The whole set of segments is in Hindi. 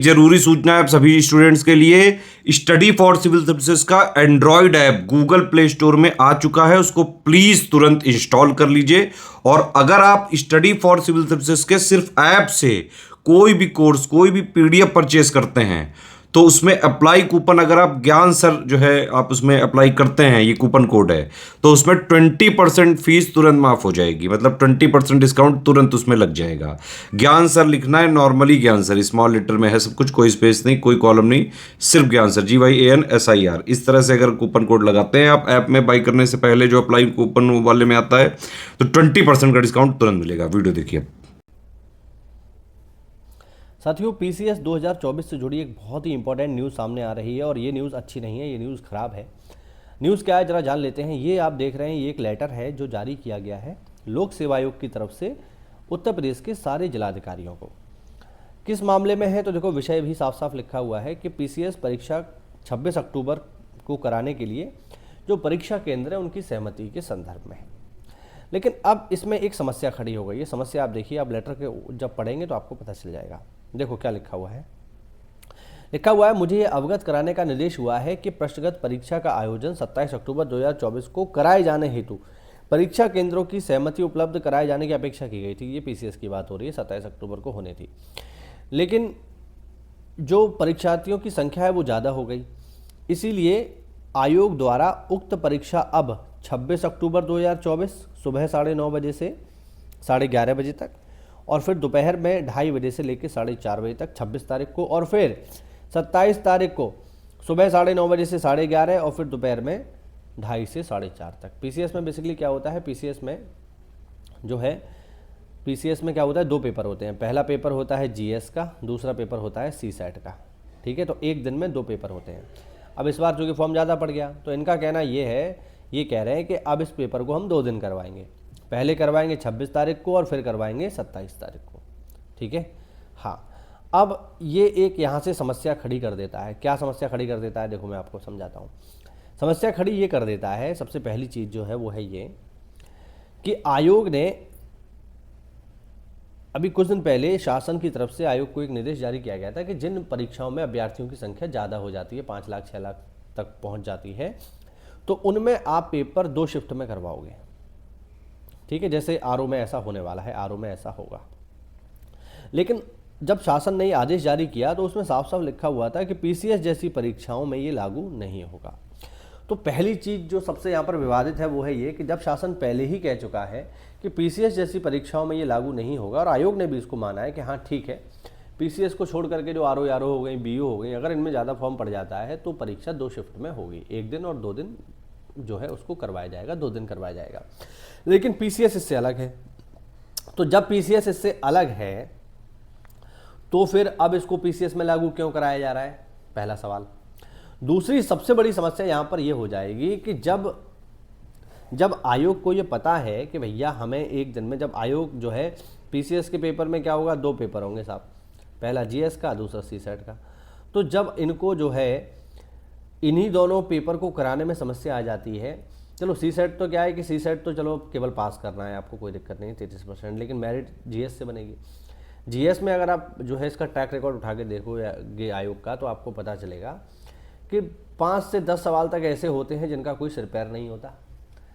जरूरी सूचना है आप सभी स्टूडेंट्स के लिए। स्टडी फॉर सिविल सर्विसेज का Android app Google play store में आ चुका है, उसको प्लीज तुरंत इंस्टॉल कर लीजिए। और अगर आप स्टडी फॉर सिविल सर्विसेज के सिर्फ ऐप से कोई भी कोर्स, कोई भी पीडीएफ परचेस करते हैं तो उसमें अप्लाई कूपन, अगर आप ज्ञान सर जो है आप उसमें अप्लाई करते हैं, ये कूपन कोड है, तो उसमें 20% फीस तुरंत माफ हो जाएगी। मतलब 20% डिस्काउंट तुरंत उसमें लग जाएगा। ज्ञान सर लिखना है, नॉर्मली ज्ञान सर स्मॉल लेटर में है सब कुछ, कोई स्पेस नहीं, कोई कॉलम नहीं, सिर्फ ज्ञान सर, GYANSIR। इस तरह से अगर कूपन कोड लगाते हैं आप ऐप में बाई करने से पहले, जो अप्लाई कूपन वाले में आता है, तो 20% का डिस्काउंट तुरंत मिलेगा। वीडियो देखिए। साथियों, पीसीएस 2024 से जुड़ी एक बहुत ही इंपॉर्टेंट न्यूज़ सामने आ रही है और ये न्यूज़ अच्छी नहीं है, ये न्यूज़ ख़राब है। न्यूज़ क्या है ज़रा जान लेते हैं। ये आप देख रहे हैं, ये एक लेटर है जो जारी किया गया है लोक सेवा आयोग की तरफ से उत्तर प्रदेश के सारे जिलाधिकारियों को। किस मामले में है तो देखो, विषय भी साफ साफ लिखा हुआ है कि पीसीएस परीक्षा 26 अक्टूबर को कराने के लिए जो परीक्षा केंद्र है उनकी सहमति के संदर्भ में है। लेकिन अब इसमें एक समस्या खड़ी हो गई है। समस्या आप देखिए, आप लेटर के जब पढ़ेंगे तो आपको पता चल जाएगा। देखो क्या लिखा हुआ है। लिखा हुआ है, मुझे ये अवगत कराने का निर्देश हुआ है कि पृष्ठगत परीक्षा का आयोजन 27 अक्टूबर 2024 को कराए जाने हेतु परीक्षा केंद्रों की सहमति उपलब्ध कराए जाने की अपेक्षा की गई थी। ये पीसीएस की बात हो रही है, 27 अक्टूबर को होनी थी, लेकिन जो परीक्षार्थियों की संख्या है वो ज़्यादा हो गई। इसीलिए आयोग द्वारा उक्त परीक्षा अब 26 अक्टूबर 2024 सुबह 9:30 बजे से 11:30 बजे तक, और फिर दोपहर में 2:30 बजे से लेकर 4:30 बजे तक 26 तारीख को, और फिर 27 तारीख को सुबह 9:30 बजे से 11:30 और फिर दोपहर में 2:30 से 4:30 तक। पीसीएस में बेसिकली क्या होता है, पीसीएस में क्या होता है, 2 पेपर होते हैं। पहला पेपर होता है जीएस का, दूसरा पेपर होता है सीसेट का। ठीक है, तो एक दिन में 2 पेपर होते हैं। अब इस बार चूँकि फॉर्म ज़्यादा पड़ गया तो इनका कहना ये है, ये कह रहे हैं कि अब इस पेपर को हम 2 दिन करवाएंगे। पहले करवाएंगे 26 तारीख को और फिर करवाएंगे 27 तारीख को। ठीक है, हाँ। अब ये एक यहाँ से समस्या खड़ी कर देता है। क्या समस्या खड़ी कर देता है, देखो मैं आपको समझाता हूँ। समस्या खड़ी ये कर देता है, सबसे पहली चीज़ जो है वो है ये कि आयोग ने अभी कुछ दिन पहले शासन की तरफ से आयोग को एक निर्देश जारी किया गया था कि जिन परीक्षाओं में अभ्यर्थियों की संख्या ज़्यादा हो जाती है, 5 लाख 6 लाख तक पहुँच जाती है, तो उनमें आप पेपर 2 शिफ्ट में करवाओगे। ठीक है, जैसे आरओ में ऐसा होने वाला है, आरओ में ऐसा होगा। लेकिन जब शासन ने ये आदेश जारी किया तो उसमें साफ साफ लिखा हुआ था कि पीसीएस जैसी परीक्षाओं में ये लागू नहीं होगा। तो पहली चीज़ जो सबसे यहाँ पर विवादित है वो है ये कि जब शासन पहले ही कह चुका है कि पीसीएस जैसी परीक्षाओं में ये लागू नहीं होगा, और आयोग ने भी इसको माना है कि हाँ ठीक है, पीसीएस को छोड़ करके जो आरओ हो गई, बीओ हो गई, अगर इनमें ज़्यादा फॉर्म पड़ जाता है तो परीक्षा 2 शिफ्ट में होगी, 1 दिन और 2 दिन जो है उसको करवाया जाएगा, 2 दिन करवाया जाएगा। लेकिन पीसीएस इससे अलग है। तो जब पीसीएस इससे अलग है तो फिर अब इसको पीसीएस में लागू क्यों कराया जा रहा है, पहला सवाल। दूसरी सबसे बड़ी समस्या यहाँ पर यह हो जाएगी कि जब आयोग को ये पता है कि भैया हमें एक दिन में, जब आयोग जो है पीसीएस के पेपर में क्या होगा, 2 पेपर होंगे साहब, पहला जीएस का, दूसरा सीसेट का। तो जब इनको जो है इन्हीं दोनों पेपर को कराने में समस्या आ जाती है, चलो सीसेट तो क्या है कि सीसेट तो चलो केवल पास करना है, आपको कोई दिक्कत नहीं, 33%, लेकिन मेरिट जीएस से बनेगी। जीएस में अगर आप जो है इसका ट्रैक रिकॉर्ड उठा के देखोगे आयोग का, तो आपको पता चलेगा कि 5 से 10 सवाल तक ऐसे होते हैं जिनका कोई सिर पैर नहीं होता,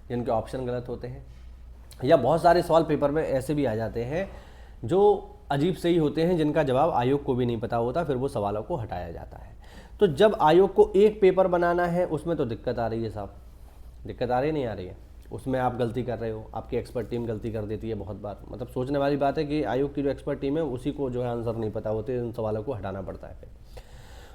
जिनके ऑप्शन गलत होते हैं, या बहुत सारे सवाल पेपर में ऐसे भी आ जाते हैं जो अजीब से ही होते हैं, जिनका जवाब आयोग को भी नहीं पता होता, फिर वो सवालों को हटाया जाता है। तो जब आयोग को एक पेपर बनाना है उसमें तो दिक्कत आ रही है साहब, दिक्कत आ रही नहीं आ रही है, उसमें आप गलती कर रहे हो, आपकी एक्सपर्ट टीम गलती कर देती है बहुत बार। मतलब सोचने वाली बात है कि आयोग की जो एक्सपर्ट टीम है उसी को जो है आंसर नहीं पता होते, उन सवालों को हटाना पड़ता है।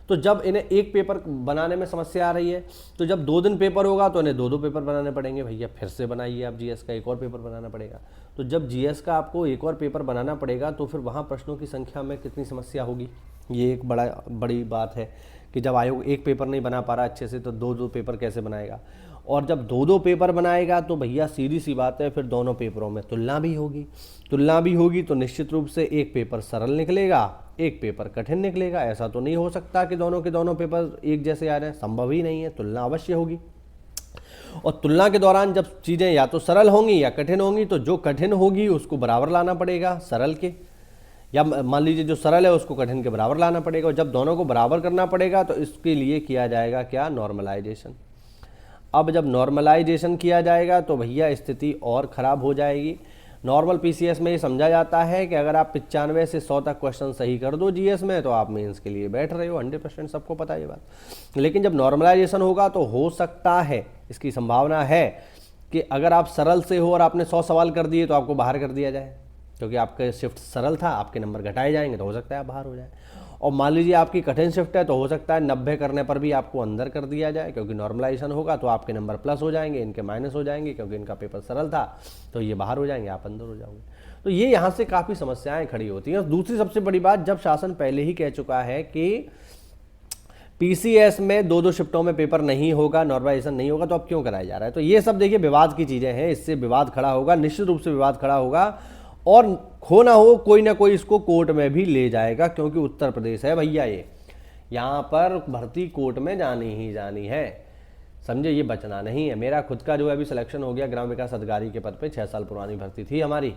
तो जब इन्हें एक पेपर बनाने में समस्या आ रही है, तो जब 2 दिन पेपर होगा तो इन्हें 2 पेपर बनाने पड़ेंगे। भैया फिर से बनाइए आप जीएस का, एक और पेपर बनाना पड़ेगा। तो जब जीएस का आपको एक और पेपर बनाना पड़ेगा तो फिर वहाँ प्रश्नों की संख्या में कितनी समस्या होगी, ये एक बड़ी बात है कि जब आयोग एक पेपर नहीं बना पा रहा अच्छे से तो 2 पेपर कैसे बनाएगा। और जब 2 पेपर बनाएगा तो भैया सीधी सी बात है, फिर दोनों पेपरों में तुलना भी होगी तो निश्चित रूप से एक पेपर सरल निकलेगा, एक पेपर कठिन निकलेगा। ऐसा तो नहीं हो सकता कि दोनों के दोनों पेपर एक जैसे आ रहे हैं, संभव ही नहीं है, तुलना अवश्य होगी। और तुलना के दौरान जब चीज़ें या तो सरल होंगी या कठिन होंगी, तो जो कठिन होगी उसको बराबर लाना पड़ेगा सरल के, या मान लीजिए जो सरल है उसको कठिन के बराबर लाना पड़ेगा, और जब दोनों को बराबर करना पड़ेगा तो इसके लिए किया जाएगा क्या, नॉर्मलाइजेशन। अब जब नॉर्मलाइजेशन किया जाएगा तो भैया स्थिति और ख़राब हो जाएगी। नॉर्मल पीसीएस में ये समझा जाता है कि अगर आप 95 से 100 तक क्वेश्चन सही कर दो जीएस में तो आप मेंस के लिए बैठ रहे हो, 100% सबको पता है ये बात। लेकिन जब नॉर्मलाइजेशन होगा तो हो सकता है, इसकी संभावना है कि अगर आप सरल से हो और आपने 100 सवाल कर दिए तो आपको बाहर कर दिया जाए, क्योंकि आपका शिफ्ट सरल था, आपके नंबर घटाए जाएंगे तो हो सकता है आप बाहर हो जाए। और मान लीजिए आपकी कठिन शिफ्ट है तो हो सकता है 90 करने पर भी आपको अंदर कर दिया जाए, क्योंकि नॉर्मलाइजेशन होगा तो आपके नंबर प्लस हो जाएंगे, इनके माइनस हो जाएंगे, क्योंकि इनका पेपर सरल था तो ये बाहर हो जाएंगे, आप अंदर हो जाओगे। तो ये यहाँ से काफ़ी समस्याएं खड़ी होती हैं। दूसरी सबसे बड़ी बात, जब शासन पहले ही कह चुका है कि पीसीएस में 2-2 शिफ्टों में पेपर नहीं होगा, नॉर्मलाइजेशन नहीं होगा, तो अब क्यों कराया जा रहा है। तो ये सब देखिए विवाद की चीज़ें हैं, इससे विवाद खड़ा होगा, निश्चित रूप से विवाद खड़ा होगा, और हो ना हो कोई ना कोई इसको कोर्ट में भी ले जाएगा, क्योंकि उत्तर प्रदेश है भैया, ये यहाँ पर भर्ती कोर्ट में जानी ही जानी है, समझे, ये बचना नहीं है। मेरा खुद का जो है अभी सिलेक्शन हो गया ग्राम विकास अधिकारी के पद पे, 6 साल पुरानी भर्ती थी हमारी,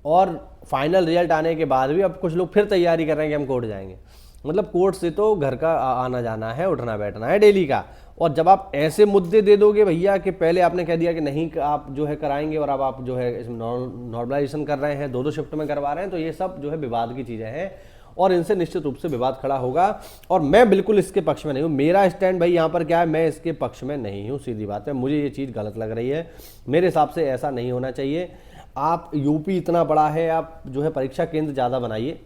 और फाइनल रिजल्ट आने के बाद भी अब कुछ लोग फिर तैयारी कर रहे हैं कि हम कोर्ट जाएंगे। मतलब कोर्ट से तो घर का आना जाना है, उठना बैठना है डेली का। और जब आप ऐसे मुद्दे दे दोगे भैया कि पहले आपने कह दिया कि नहीं आप जो है कराएंगे, और अब आप जो है इसमें नॉर्मलाइजेशन कर रहे हैं, 2-2 शिफ्ट में करवा रहे हैं, तो ये सब जो है विवाद की चीज़ें हैं, और इनसे निश्चित रूप से विवाद खड़ा होगा। और मैं बिल्कुल इसके पक्ष में नहीं हूँ, मेरा स्टैंड भाई यहाँ पर क्या है, मैं इसके पक्ष में नहीं हूँ, सीधी बात है। मुझे ये चीज़ गलत लग रही है, मेरे हिसाब से ऐसा नहीं होना चाहिए। आप यूपी इतना बड़ा है, आप जो है परीक्षा केंद्र ज़्यादा बनाइए,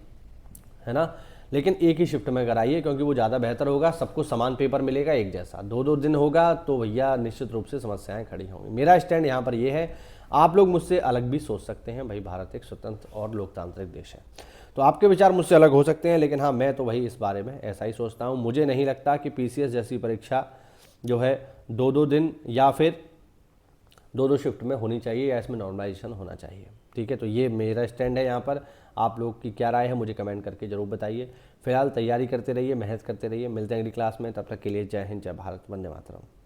है ना, लेकिन एक ही शिफ्ट में कराइए, क्योंकि वो ज़्यादा बेहतर होगा, सबको समान पेपर मिलेगा एक जैसा। 2-2 दिन होगा तो भैया निश्चित रूप से समस्याएं खड़ी होंगी। मेरा स्टैंड यहाँ पर ये है, आप लोग मुझसे अलग भी सोच सकते हैं, भाई भारत एक स्वतंत्र और लोकतांत्रिक देश है, तो आपके विचार मुझसे अलग हो सकते हैं, लेकिन हाँ मैं तो भाई इस बारे में ऐसा ही सोचता हूँ। मुझे नहीं लगता कि पीसीएस जैसी परीक्षा जो है 2-2 दिन या फिर 2-2 शिफ्ट में होनी चाहिए, या इसमें नॉर्मलाइजेशन होना चाहिए, ठीक है। तो ये मेरा स्टैंड है यहाँ पर। आप लोग की क्या राय है मुझे कमेंट करके ज़रूर बताइए। फिलहाल तैयारी करते रहिए, मेहनत करते रहिए, मिलते हैं अगली क्लास में, तब तक के लिए जय हिंद, जय भारत, वंदे मातरम।